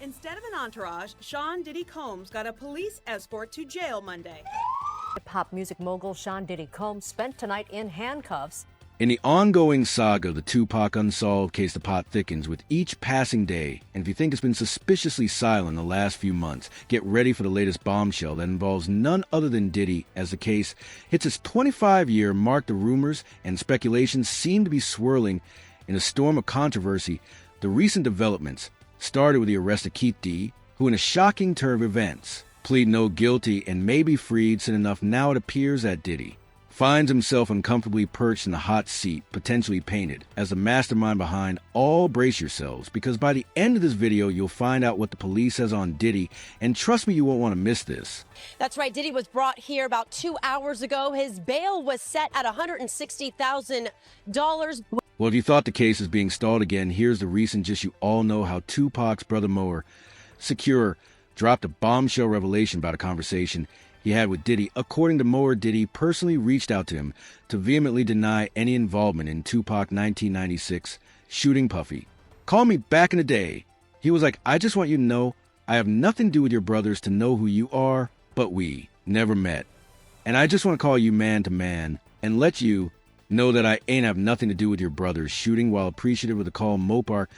Instead of an entourage, Sean Diddy Combs got a police escort to jail Monday. Pop music mogul Sean Diddy Combs spent tonight in handcuffs. In the ongoing saga of the Tupac unsolved case, the plot thickens with each passing day, and if you think it's been suspiciously silent the last few months, get ready for the latest bombshell that involves none other than Diddy as the case hits its 25-year mark. The rumors and speculations seem to be swirling in a storm of controversy. The recent developments started with the arrest of Keith D., who in a shocking turn of events plead no guilty and may be freed soon enough. Now it appears that Diddy finds himself uncomfortably perched in the hot seat, potentially painted as the mastermind behind all. Brace yourselves, because by the end of this video, you'll find out what the police says on Diddy, and trust me, you won't want to miss this. That's right. Diddy was brought here about 2 hours ago. His bail was set at $160,000. Well, if you thought the case is being stalled again, here's the recent gist. You all know how Tupac's brother Shakur dropped a bombshell revelation about a conversation he had with Diddy. According to Moore, Diddy personally reached out to him to vehemently deny any involvement in Tupac 1996 shooting Puffy. Call me back in the day. He was like, I just want you to know I have nothing to do with your brothers, to know who you are, but we never met. And I just want to call you man to man and let you know that I ain't have nothing to do with your brothers shooting. While appreciative of the call, Mopar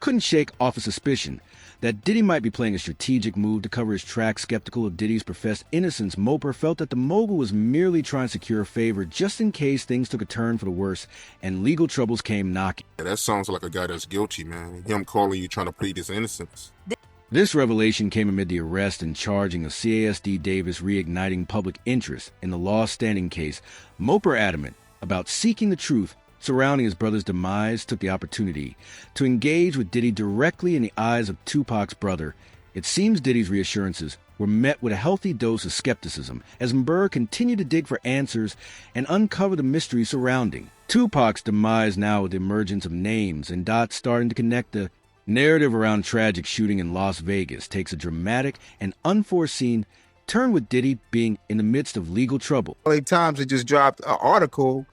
couldn't shake off a suspicion that Diddy might be playing a strategic move to cover his track. Skeptical of Diddy's professed innocence, Mopar felt that the mogul was merely trying to secure a favor just in case things took a turn for the worse and legal troubles came knocking. Yeah, that sounds like a guy that's guilty, man. Him calling you trying to plead his innocence. This revelation came amid the arrest and charging of CASD Davis, reigniting public interest in the lost-standing case. Mopar, adamant about seeking the truth surrounding his brother's demise, took the opportunity to engage with Diddy directly in the eyes of Tupac's brother. It seems Diddy's reassurances were met with a healthy dose of skepticism as Mburr continued to dig for answers and uncover the mystery surrounding Tupac's demise. Now, with the emergence of names and dots starting to connect, the narrative around tragic shooting in Las Vegas takes a dramatic and unforeseen turn, with Diddy being in the midst of legal trouble. LA Times had just dropped an article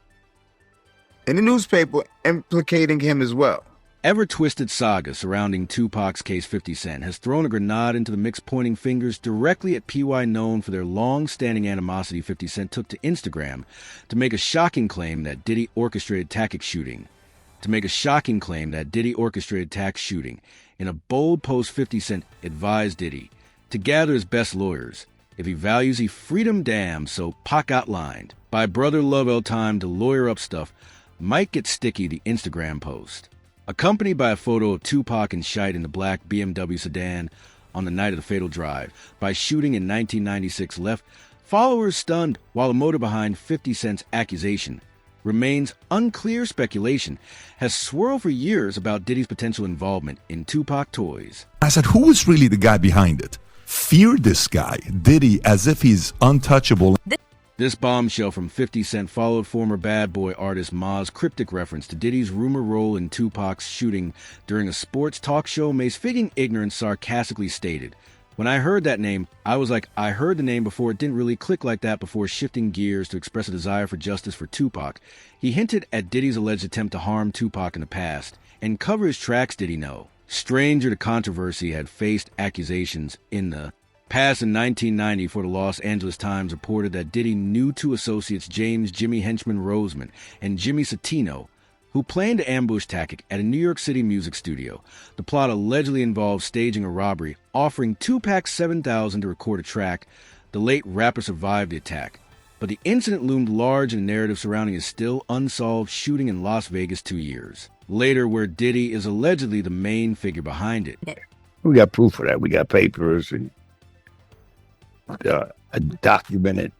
in the newspaper implicating him as well. Ever-twisted saga surrounding Tupac's case. 50 Cent has thrown a grenade into the mix, pointing fingers directly at PY. Known for their long-standing animosity, 50 Cent took to Instagram to make a shocking claim that Diddy orchestrated tactic shooting. In a bold post, 50 Cent advised Diddy to gather his best lawyers. If he values he freedom damn, so Pac outlined by brother Love L time to lawyer up stuff might get sticky. The Instagram post, accompanied by a photo of Tupac and Shite in the black BMW sedan on the night of the fatal drive by shooting in 1996, left followers stunned, while the motive behind 50 Cent's accusation remains unclear. Speculation has swirled for years about Diddy's potential involvement in Tupac toys. I said, who is really the guy behind it? Fear this guy, Diddy, as if he's untouchable. This bombshell from 50 Cent followed former Bad Boy artist Ma's cryptic reference to Diddy's rumor role in Tupac's shooting during a sports talk show. Ma's faking ignorance sarcastically stated, "When I heard that name, I was like, I heard the name before. It didn't really click like that," before shifting gears to express a desire for justice for Tupac. He hinted at Diddy's alleged attempt to harm Tupac in the past and cover his tracks. Diddy No, stranger to controversy, had faced accusations in the past. In 1990, for the Los Angeles Times reported that Diddy knew two associates, James Jimmy Henchman Roseman and Jimmy Satino, who planned an ambush tactic at a New York City music studio. The plot allegedly involved staging a robbery, offering Tupac $7,000 to record a track. The late rapper survived the attack, but the incident loomed large in the narrative surrounding his still unsolved shooting in Las Vegas 2 years later, where Diddy is allegedly the main figure behind it. We got proof of that. We got papers and documented.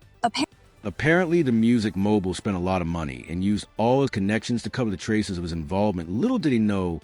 Apparently, the music mogul spent a lot of money and used all his connections to cover the traces of his involvement. Little did he know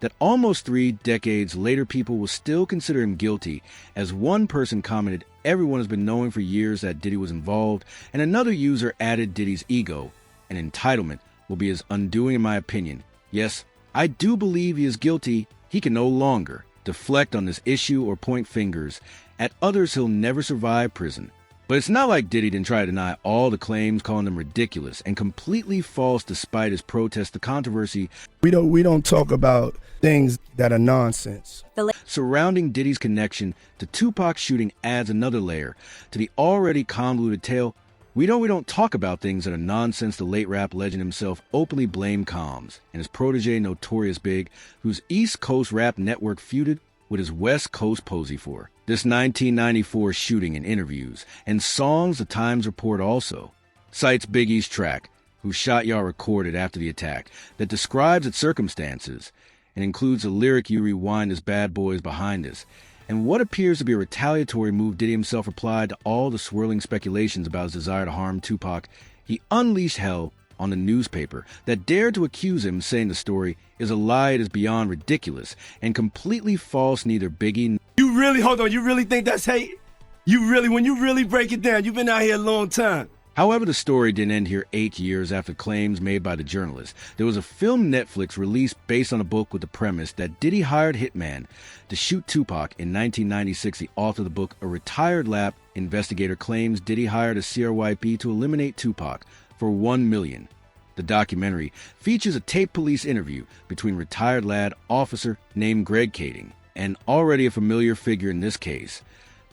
that almost 3 decades later, people will still consider him guilty. As one person commented, "Everyone has been knowing for years that Diddy was involved," and another user added, "Diddy's ego and entitlement will be his undoing, in my opinion. Yes, I do believe he is guilty. He can no longer deflect on this issue or point fingers at others. He'll never survive prison, But it's not like Diddy didn't try to deny all the claims, calling them ridiculous and completely false despite his protest. The controversy We don't talk about things that are nonsense. surrounding Diddy's connection to Tupac's shooting adds another layer to the already convoluted tale. We don't talk about things that are nonsense. The late rap legend himself openly blamed Combs and his protege Notorious Big, whose East Coast rap network feuded with his West Coast Posey for this 1994 shooting. In interviews and songs, the Times report also cites Biggie's track, "Who Shot Y'all," recorded after the attack, that describes its circumstances and includes a lyric, "You rewind as bad boys behind us," and what appears to be a retaliatory move Diddy himself replied to all the swirling speculations about his desire to harm Tupac. He unleashed hell on the newspaper that dared to accuse him, saying the story is a lie. It is beyond ridiculous and completely false. Neither Biggie You really, hold on, you really think that's hate? When you really break it down, you've been out here a long time. However, the story didn't end here. 8 years after claims made by the journalist, there was a film Netflix released based on a book with the premise that Diddy hired Hitman to shoot Tupac in 1996. The author of the book, a retired lab investigator, claims Diddy hired a CRYP to eliminate Tupac for $1 million. The documentary features a tape police interview between retired lad officer named Greg Kading and already a familiar figure in this case,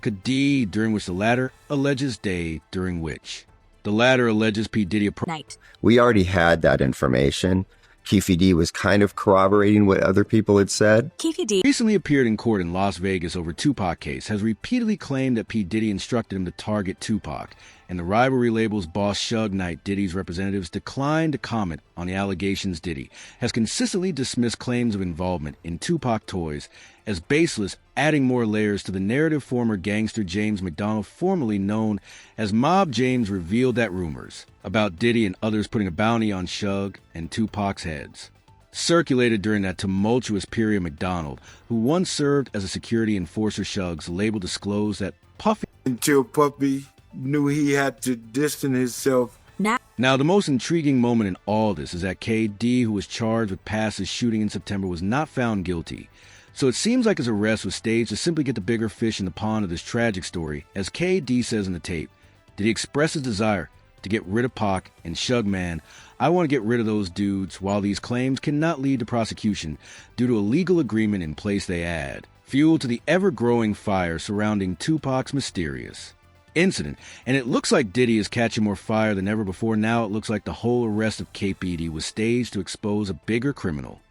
Kadi, during which the latter alleges Day, during which the latter alleges P. Diddy Night. We already had that information. Keefe D was kind of corroborating what other people had said. Keefe D recently appeared in court in Las Vegas over Tupac case, has repeatedly claimed that P. Diddy instructed him to target Tupac, and the rivalry label's boss Suge Knight, Diddy's representatives, declined to comment on the allegations. Diddy has consistently dismissed claims of involvement in Tupac toys as baseless, adding more layers to the narrative. Former gangster James McDonald, formerly known as Mob James, revealed that rumors about Diddy and others putting a bounty on Suge and Tupac's heads circulated during that tumultuous period. McDonald, who once served as a security enforcer, Suge's label disclosed that Puffy Until Puppy knew he had to distance himself. Now, the most intriguing moment in all this is that KD, who was charged with Pass's shooting in September, was not found guilty. So it seems like his arrest was staged to simply get the bigger fish in the pond of this tragic story. As KD says in the tape, did he express his desire to get rid of Pac and Suge? Man, I want to get rid of those dudes. While these claims cannot lead to prosecution due to a legal agreement in place, they add fuel to the ever-growing fire surrounding Tupac's mysterious incident. And it looks like Diddy is catching more fire than ever before. Now it looks like the whole arrest of KPD was staged to expose a bigger criminal.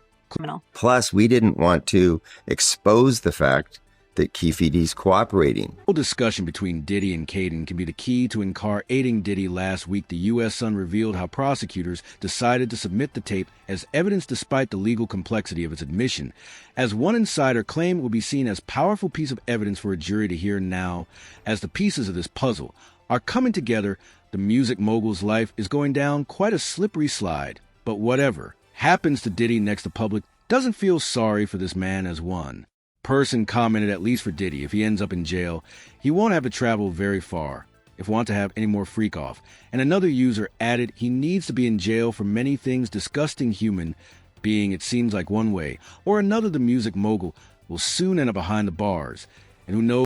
Plus, we didn't want to expose the fact that Keefe D's cooperating. The discussion between Diddy and Kading can be the key to incarcerating Diddy. Last week, the U.S. Sun revealed how prosecutors decided to submit the tape as evidence despite the legal complexity of its admission. As one insider claimed, it will be seen as a powerful piece of evidence for a jury to hear. Now, as the pieces of this puzzle are coming together, the music mogul's life is going down quite a slippery slide. But whatever happens to Diddy next, the public doesn't feel sorry for this man. As one person commented, at least for Diddy, if he ends up in jail, he won't have to travel very far if want to have any more freak off. And another user added, he needs to be in jail for many things, disgusting human being. It seems like one way or another the music mogul will soon end up behind the bars, and who knows